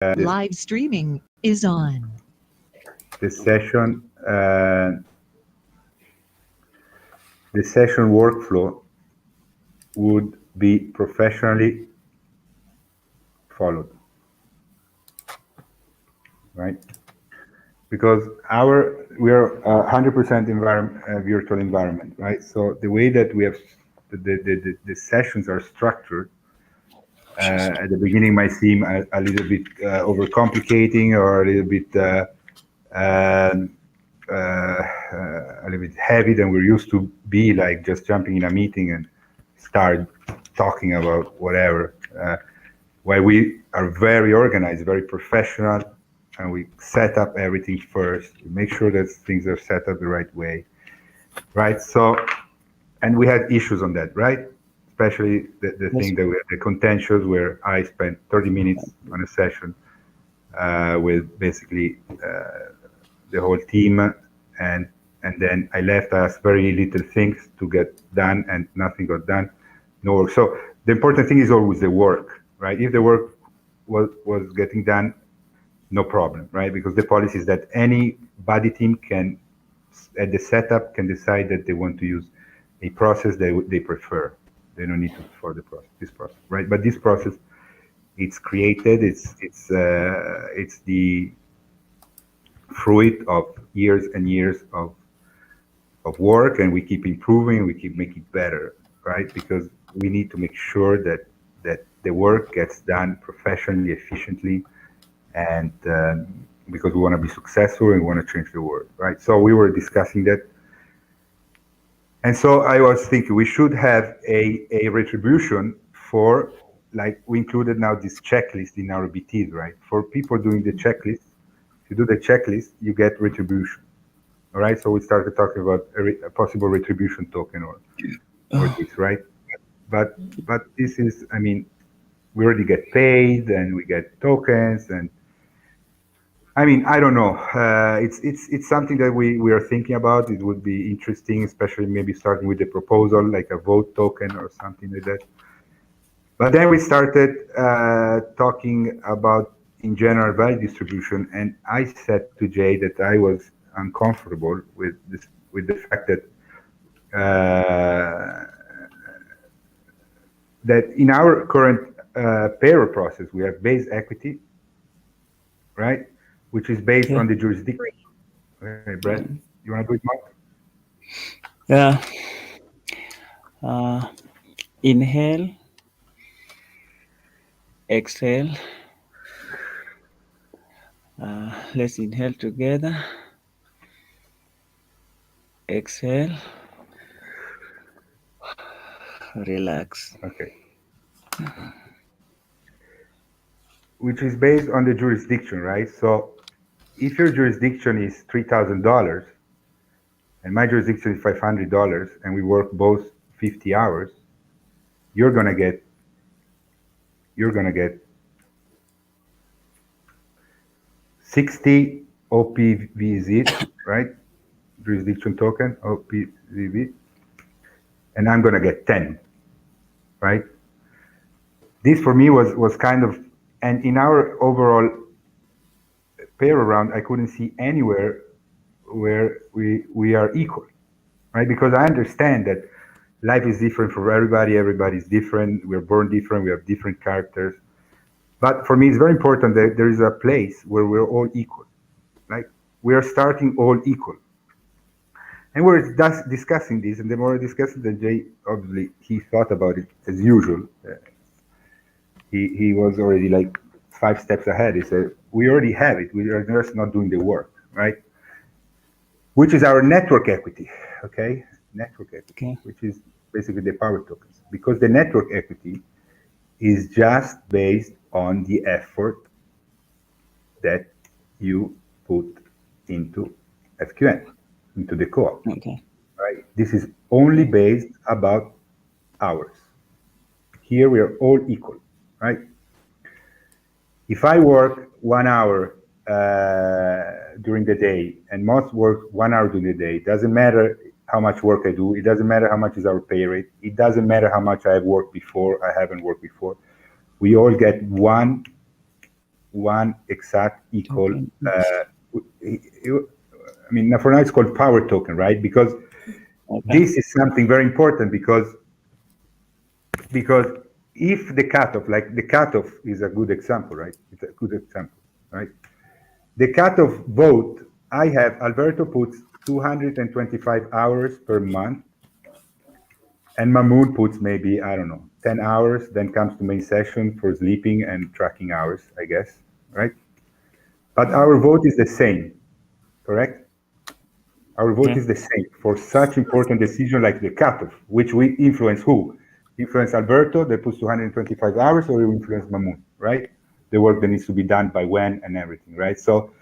Live streaming is on. The session workflow would be professionally followed, right? Because we are 100% virtual environment, right? So the way that we have the sessions are structured at the beginning might seem a little bit overcomplicating or a little bit heavy than we're used to be, like just jumping in a meeting and start talking about whatever. While we are very organized, very professional, and we set up everything first, we make sure that things are set up the right way, right? So, and we had issues on that, right? Especially the thing that we had, the contentious, where I spent 30 minutes on a session with basically the whole team, and then I left us very little things to get done, and nothing got done, no work. So the important thing is always the work, right? If the work was getting done, no problem, right? Because the policy is that any body team can, at the setup, can decide that they want to use a process they prefer. They don't need to follow this process, right? But this process, it's created. It's the fruit of years and years of work, and we keep improving. We keep making it better, right? Because we need to make sure that the work gets done professionally, efficiently, and because we want to be successful and we want to change the world, right? So we were discussing that. And so I was thinking we should have a retribution for, like, we included now this checklist in our BTs, right? For people doing the checklist, if you do the checklist, you get retribution. All right, so we started talking about a possible retribution token or this, right? But this is, I mean, we already get paid and we get tokens, and I mean, I don't know. It's something that we are thinking about. It would be interesting, especially maybe starting with the proposal, like a vote token or something like that. But then we started talking about, in general, value distribution, and I said to Jay that I was uncomfortable with the fact that that in our current payroll process we have base equity, right, which is based on the jurisdiction. Okay, Brett, you want to do it, Mark? Yeah. Inhale, exhale. Let's inhale together. Exhale. Relax. Okay. Which is based on the jurisdiction, right? So if your jurisdiction is $3,000 and my jurisdiction is $500 and we work both 50 hours, you're gonna get 60 OPVZ, right? Jurisdiction token, OPVZ, and I'm gonna get 10, right? This for me was kind of, and in our overall payroll round, I couldn't see anywhere where we are equal, right? Because I understand that life is different for everybody. Everybody's different. We're born different. We have different characters. But for me, it's very important that there is a place where we're all equal. Like, we are starting all equal. And we're discussing this, and the more I discuss it, then Jay, obviously, he thought about it as usual. He was already like 5 steps ahead. He said, we already have it. We are just not doing the work, right? Which is our network equity, okay? Network equity, which is basically the power tokens. Because the network equity is just based on the effort that you put into FQN, into the co-op, right? This is only based about hours. Here we are all equal, right? If I work 1 hour during the day, and most work 1 hour during the day, it doesn't matter how much work I do, it doesn't matter how much is our pay rate, it doesn't matter how much I have worked before, I haven't worked before, we all get one one exact equal. Token. I mean, for now it's called power token, right? Because Okay. this is something very important because if the cutoff, like the cutoff is a good example, right? It's a good example, right? The cutoff vote, I have Alberto puts 225 hours per month, and Mamoon puts maybe, I don't know, 10 hours, then comes to main session for sleeping and tracking hours, I guess, right? But our vote is the same, correct? Our vote Yeah. is the same for such important decision like the cutoff, which we influence who? Influence Alberto that puts 225 hours, or we influence Mamoon, right? The work that needs to be done by when and everything, right? So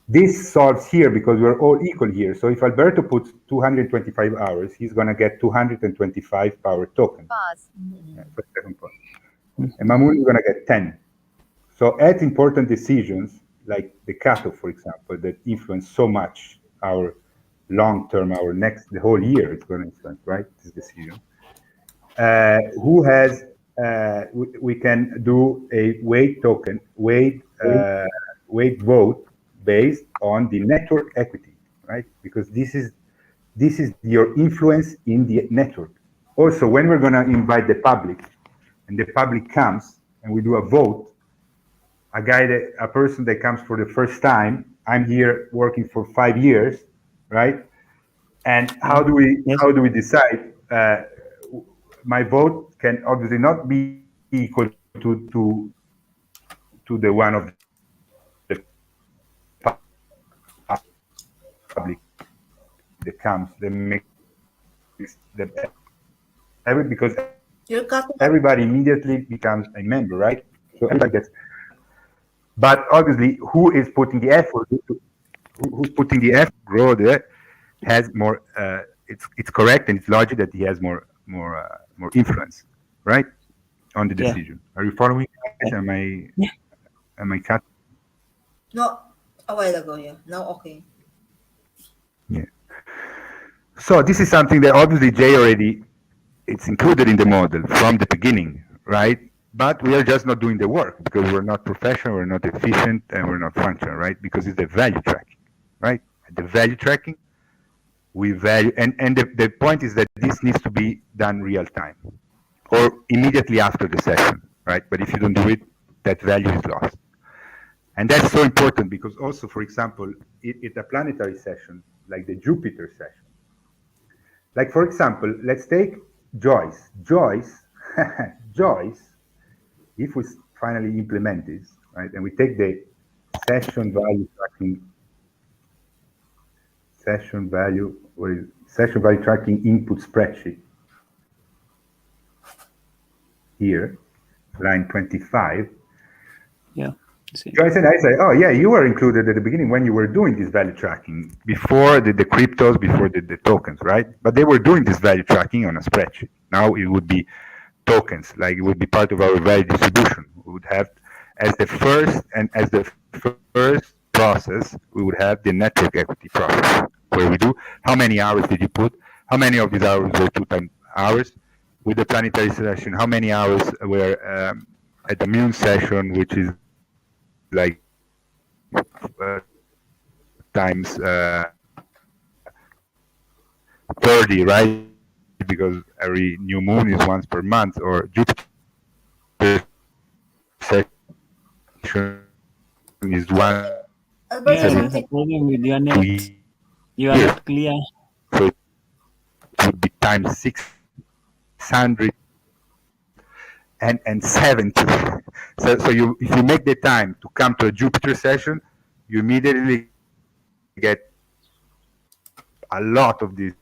this solves here because we're all equal here. So if Alberto puts 225 hours, he's gonna get 225 power tokens. For the second point. And Mamoon is gonna get 10. So at important decisions, like the cutoff, for example, that influence so much our long term, our next, the whole year, it's going to influence, right? This decision. Who has, we can do a weight token, weight vote based on the network equity, right? Because this is your influence in the network. Also, when we're going to invite the public, and the public comes, and we do a vote, a person that comes for the first time, I'm here working for 5 years, right? And Yeah. Yes. how do we decide? My vote can obviously not be equal to the one of the public that comes that makes because You're cutting up. everybody immediately becomes a member, right? So everybody gets. But obviously, who is putting the effort? Who's putting the effort? Grow the has more. It's correct and it's logic that he has more influence, right, on the Yeah. decision. Are you following, guys? Yeah. Yeah. Am I cut? No, a while ago, yeah. Now, okay. Yeah. So this is something that obviously Jay already it's included in the model from the beginning, right? But we are just not doing the work because we're not professional, we're not efficient, and we're not functional, right? Because it's the value tracking, right? The value tracking, we value, and the point is that this needs to be done real time or immediately after the session, right? But if you don't do it, that value is lost. And that's so important because also, for example, at a planetary session, like the Jupiter session, like for example, let's take Joyce. Joyce, if we finally implement this, right, and we take the session value tracking, session value tracking input spreadsheet here, line 25. Yeah. See. Joyce and I say, oh yeah, you were included at the beginning when you were doing this value tracking before the cryptos, before the tokens, right? But they were doing this value tracking on a spreadsheet. Now it would be tokens, like it would be part of our value distribution. We would have as the first process, we would have the network equity process where we do how many hours did you put, how many of these hours were 2 time hours with the planetary session, how many hours were at the moon session, which is like times 30, right? Because every new moon is once per month, or Jupiter session is once Alberto, Yeah. every There's a something. problem with your 2 net. years. You are not clear. So it would be times 670. So you if you make the time to come to a Jupiter session, you immediately get a lot of this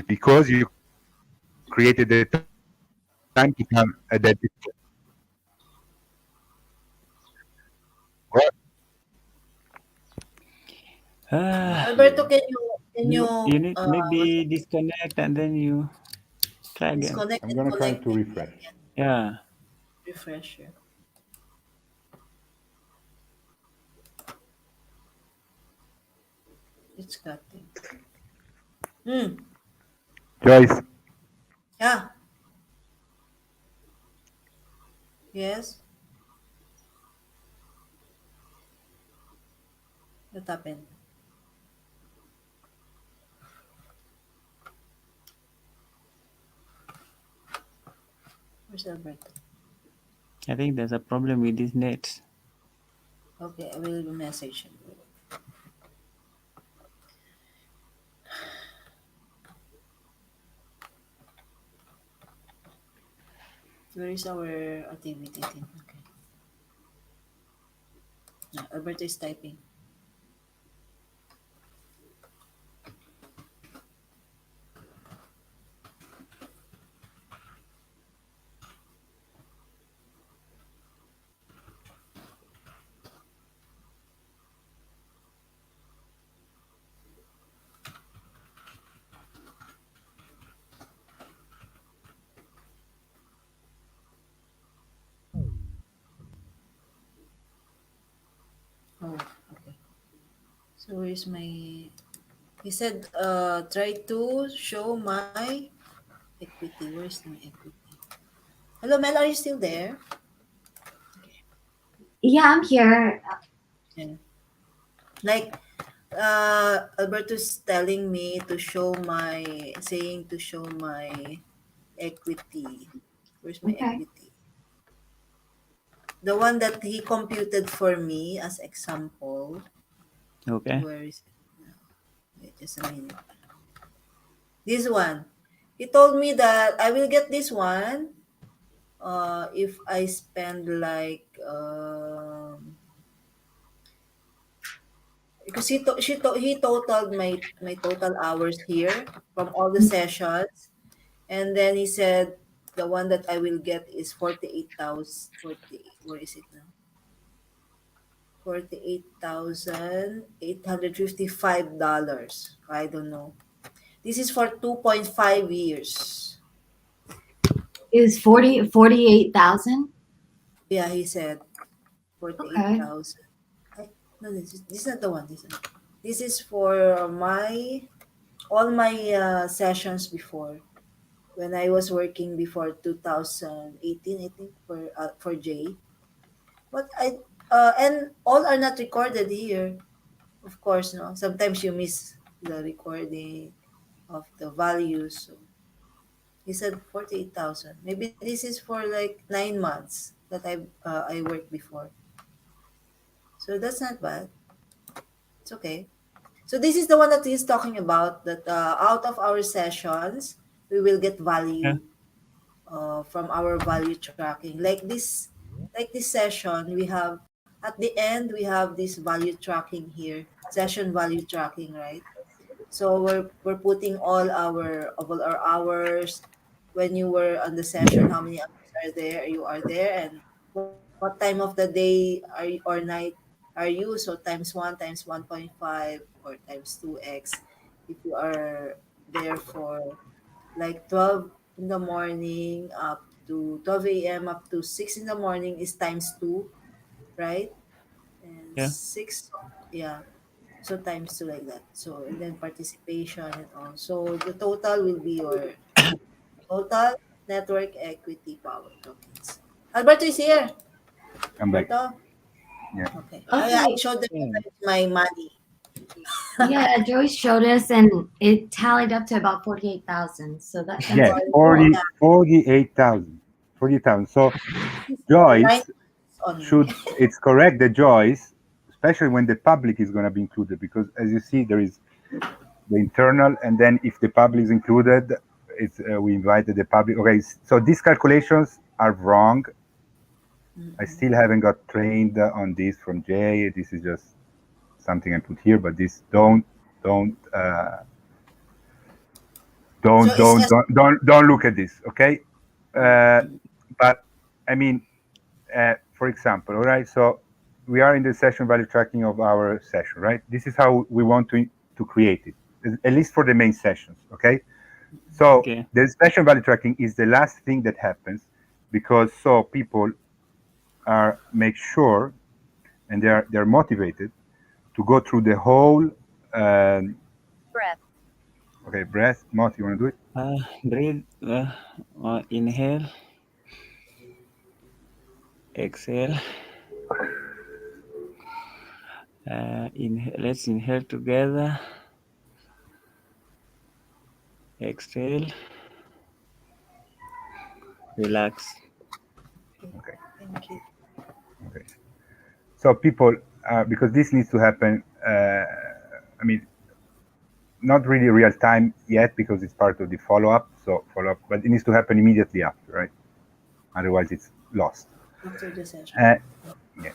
because you created the time to come at that. Well, Ah, Alberto, can you you need what's maybe it? disconnect and then you try again. Disconnect I'm and gonna try connect to refresh. and Yeah. refresh you. It's cutting. Hmm. Joyce, Yeah. Yes. What happened? Where's Alberto? I think there's a problem with this net. Okay, I will message him. Where is our activity team? Okay. No, Alberto is typing. Oh, okay. So where's my... He said, try to show my equity. Where's my equity? Hello, Mel, are you still there? Yeah, I'm here. Yeah. Like, Alberto's telling me to show my, saying to show my equity. Where's my Okay. equity? The one that he computed for me as example. Okay. Where is it now? Wait just a minute. This one. He told me that I will get this one if I spend like because he totaled my total hours here from all the sessions, and then he said the one that I will get is 48,000 where is it now? $48,855. I don't know. This is for 2.5 years. Is 48,000? Yeah, he said Okay. 48,000. No, this is not the one. This is for my all my sessions before when I was working before 2018, I think for J. But I and all are not recorded here. Of course, no. Sometimes you miss the recording of the values. So he said 48,000. Maybe this is for like 9 months that I worked before. So that's not bad. It's okay. So this is the one that he's talking about, that out of our sessions, we will get Yeah. value from our value tracking. Like this session, we have, at the end, we have this value tracking here, session value tracking, right? So we're putting all our hours, when you were on the session, how many hours are there, and what time of the day or night are you? So times one, times 1.5, or times 2x. If you are there for like 12 in the morning up to 12 a.m. up to 6 in the morning is times two, right? And Yeah. six, yeah. So times two like that. So and then participation and all. So the total will be your total network equity power tokens. Alberto is here. I'm back. Alberto? Yeah. Okay. I Okay. showed them Yeah. my money. Yeah, Joyce showed us, and it tallied up to about 48,000. So that's Yes, pretty cool. 40, 48,000. 40,000. So For 9 Joyce months only. should, it's correct that Joyce, especially when the public is going to be included, because as you see, there is the internal, and then if the public is included, it's we invited the public. Okay, so these calculations are wrong. I still haven't got trained on this from Jay. This is just something I put here, but this don't So it's just don't look at this, okay? oh, But I mean, for example, all right. So we are in the session value tracking of our session, right? This is how we want to create it, at least for the main sessions, okay? So Okay. the session value tracking is the last thing that happens, because so people are make sure, and they're motivated to go through the whole. Okay, breath. Mot, you want to do it? Breathe. Inhale. Exhale. Let's inhale together. Exhale. Relax. Okay. Thank you. Okay. So people, because this needs to happen, I mean, not really real time yet because it's part of the follow-up. So follow-up, but it needs to happen immediately after, right? Otherwise, it's lost. After the session. Yeah,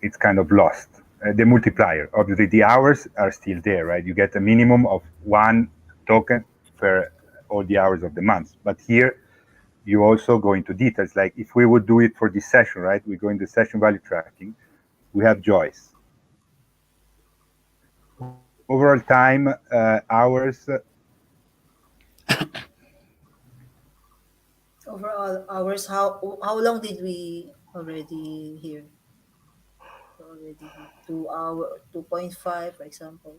it's kind of lost. The multiplier, obviously, the hours are still there, right? You get a minimum of 1 token for all the hours of the month. But here, you also go into details. Like if we would do it for this session, right? We go into session value tracking. We have Joyce. Overall time, hours, Overall hours, how long did we already here? Already here. 2 hour, 2.5, for example.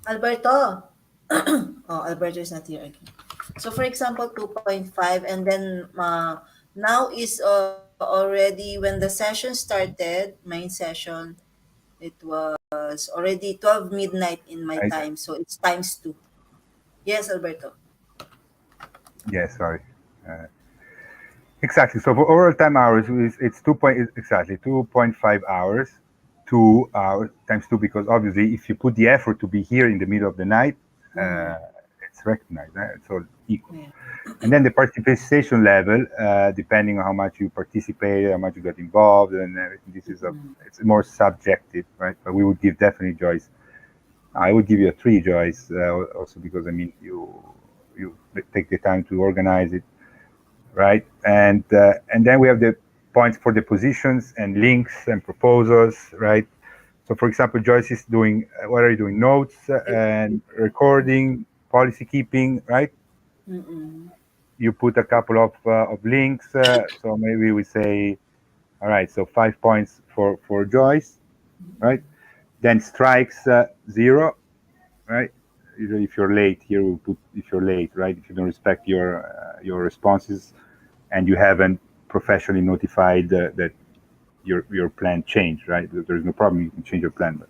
Alberto. Oh, Alberto is not here again. So for example, 2.5, and then now is already when the session started, main session, it was already 12 midnight in my right? time, so it's times 2. Yes, Alberto. Yeah, sorry. Uh, exactly. So for overall time hours, it's 2.5 hours, 2 hours times 2, because obviously if you put the effort to be here in the middle of the night, Mm, it's recognized. It's all equal. yeah. And then the participation level, depending on how much you participated, how much you got involved, and everything. It's more subjective, right? But we would give definitely Joyce. I would give you a 3, Joyce, also because I mean you take the time to organize it, right? And then we have the points for the positions and links and proposals, right? So for example, Joyce is doing, what are you doing? Notes and recording, policy keeping, right? Mm-mm. You put a couple of links. So maybe we say, all right, so 5 points for Joyce, right? Then strikes 0, right? Usually if you're late here, we'll put if you're late, right? If you don't respect your responses and you haven't professionally notified that your plan changed, right? There's no problem, you can change your plan. But,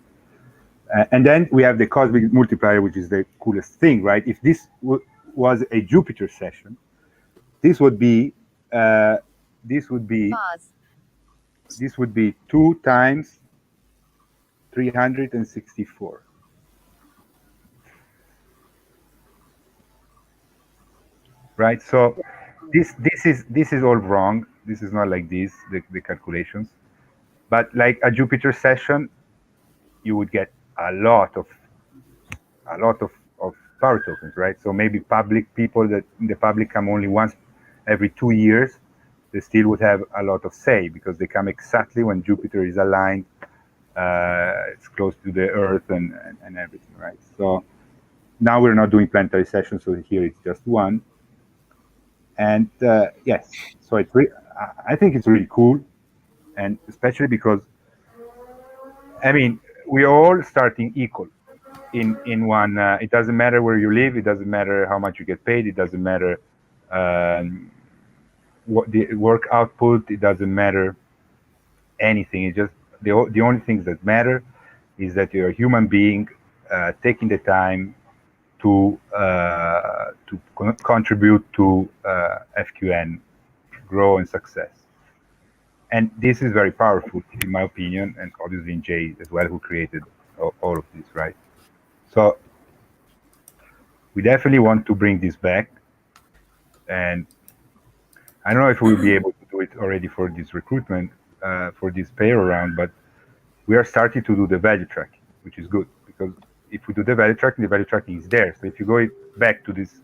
and then we have the cosmic multiplier, which is the coolest thing, right? If this was a Jupiter session, this would be uh, this would be Pause. this would be 2 times 364, right? So this is all wrong. This is not like this, the calculations. But like a Jupiter session, you would get a lot of power tokens, right? So maybe public people that in the public come only once every 2 years, they still would have a lot of say because they come exactly when Jupiter is aligned. It's close to the Earth and everything, right? So now we're not doing planetary sessions, so here it's just one. And yes, so I think it's really cool, and especially because I mean we're all starting equal in one. It doesn't matter where you live. It doesn't matter how much you get paid. It doesn't matter what the work output. It doesn't matter anything. It just the only things that matter is that you're a human being taking the time to contribute to FQN grow and success. And this is very powerful, in my opinion, and obviously in Jay as well, who created all of this, right? So we definitely want to bring this back, and I don't know if we'll be able to do it already for this recruitment, for this pay around, but we are starting to do the value tracking, which is good because if we do the value tracking is there. So if you go back to this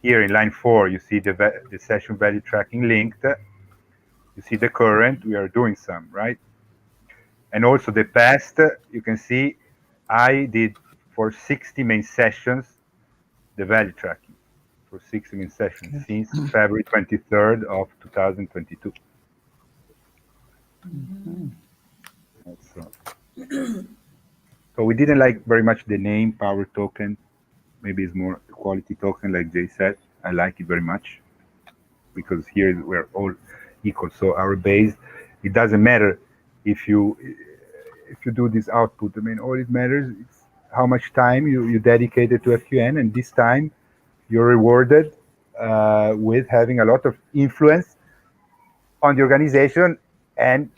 here in line 4, you see the session value tracking linked. You see the current, we are doing some, right? And also the past, you can see I did for 60 main sessions the value tracking for 60 main sessions since February 23rd of 2022. So we didn't like very much the name power token. Maybe it's more quality token, like Jay said. I like it very much because here we're all equal. So our base, it doesn't matter if you do this output. I mean, all it matters is how much time you dedicated to FQN, and this time you're rewarded with having a lot of influence on the organization and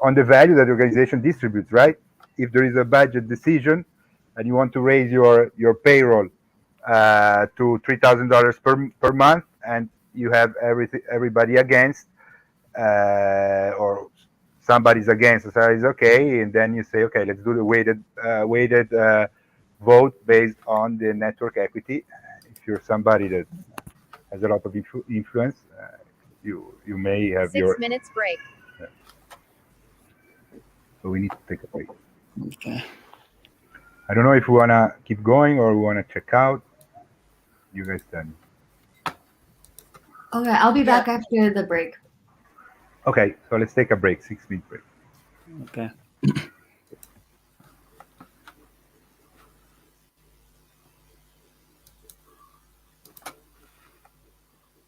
on the value that the organization distributes, right? If there is a budget decision and you want to raise your payroll to $3,000 per month, and you have everybody against, or somebody's against, so it's okay, and then you say, okay, let's do the weighted vote based on the network equity. If you're somebody that has a lot of influence, you may have 6 minutes break. So we need to take a break. Okay. I don't know if we want to keep going or we want to check out. You guys done. Okay, I'll be back after the break. Okay, so let's take a break, 6-minute break. Okay.